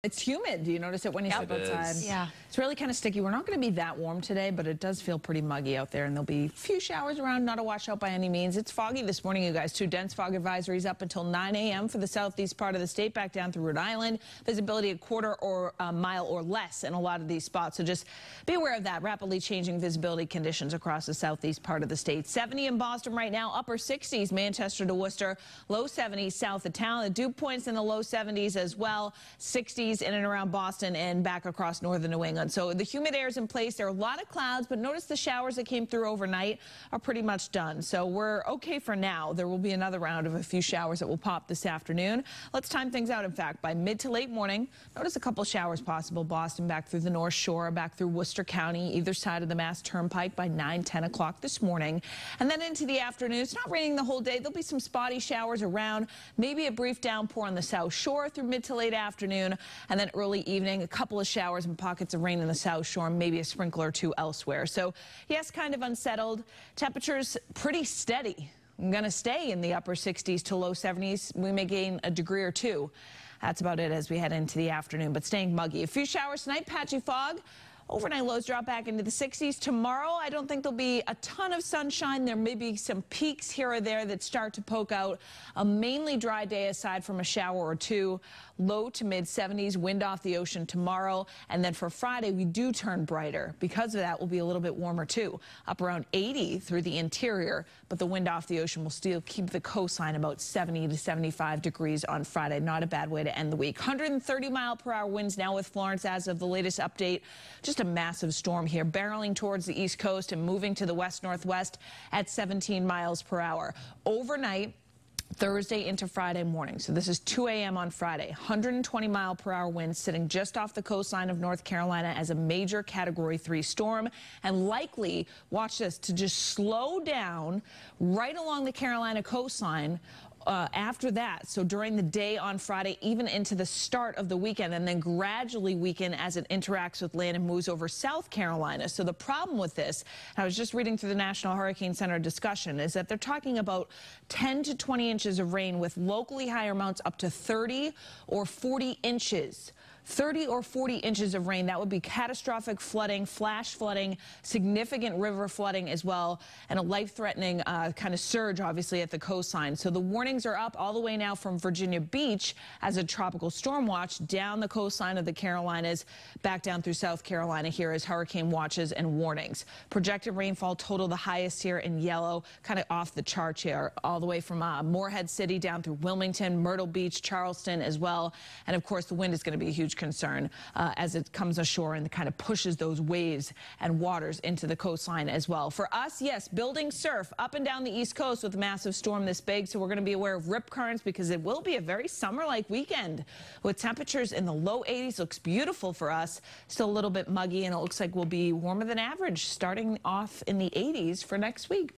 It's humid. Do you notice it when you step outside? Yeah. It's really kind of sticky. We're not going to be that warm today, but it does feel pretty muggy out there, and there'll be a few showers around, not a washout by any means. It's foggy this morning, you guys. 2 dense fog advisories up until 9 a.m. for the southeast part of the state, back down through Rhode Island. Visibility a quarter or a mile or less in a lot of these spots, so just be aware of that. Rapidly changing visibility conditions across the southeast part of the state. 70 in Boston right now, upper 60s, Manchester to Worcester, low 70s south of town. The dew points in the low 70s as well, 60s in and around Boston and back across northern New England. So the humid air is in place. There are a lot of clouds, but notice the showers that came through overnight are pretty much done. So we're okay for now. There will be another round of a few showers that will pop this afternoon. Let's time things out. In fact, by mid to late morning, notice a couple showers possible. Boston back through the North Shore, back through Worcester County, either side of the Mass Turnpike by 9, 10 o'clock this morning. And then into the afternoon, it's not raining the whole day. There'll be some spotty showers around, maybe a brief downpour on the South Shore through mid to late afternoon, and then early evening, a couple of showers and pockets of rain in the South Shore, maybe a sprinkler or two elsewhere. So yes, kind of unsettled. Temperatures pretty steady. I'm going to stay in the upper 60s to low 70s. We may gain a degree or two. That's about it as we head into the afternoon, but staying muggy. A few showers tonight, patchy fog. Overnight lows drop back into the 60s. Tomorrow, I don't think there'll be a ton of sunshine. There may be some peaks here or there that start to poke out. A mainly dry day aside from a shower or two. Low to mid 70s, wind off the ocean tomorrow. And then for Friday, we do turn brighter. Because of that, we'll be a little bit warmer too. Up around 80 through the interior, but the wind off the ocean will still keep the coastline about 70 to 75 degrees on Friday. Not a bad way to end the week. 130-mile-per-hour winds now with Florence as of the latest update. Just a massive storm here, barreling towards the east coast and moving to the west-northwest at 17 miles per hour. Overnight, Thursday into Friday morning. So this is 2 a.m. on Friday. 120-mile-per-hour winds sitting just off the coastline of North Carolina as a major Category 3 storm, and likely, watch this, to just slow down right along the Carolina coastline after that. So during the day on Friday, even into the start of the weekend, and then gradually weaken as it interacts with land and moves over South Carolina. So the problem with this, I was just reading through the National Hurricane Center discussion, is that they're talking about 10 to 20 inches of rain with locally higher amounts up to 30 or 40 inches. 30 or 40 inches of rain. That would be catastrophic flooding, flash flooding, significant river flooding as well, and a life-threatening kind of surge, obviously, at the coastline. So the warnings are up all the way now from Virginia Beach as a tropical storm watch down the coastline of the Carolinas, back down through South Carolina here as hurricane watches and warnings. Projected rainfall total the highest here in yellow, kind of off the charts here, all the way from Morehead City down through Wilmington, Myrtle Beach, Charleston as well. And of course, the wind is going to be a huge concern as it comes ashore and kind of pushes those waves and waters into the coastline as well. For us, yes, building surf up and down the East Coast with a massive storm this big, so we're going to be aware of rip currents because it will be a very summer-like weekend with temperatures in the low 80s. Looks beautiful for us. Still a little bit muggy, and it looks like we'll be warmer than average starting off in the 80s for next week.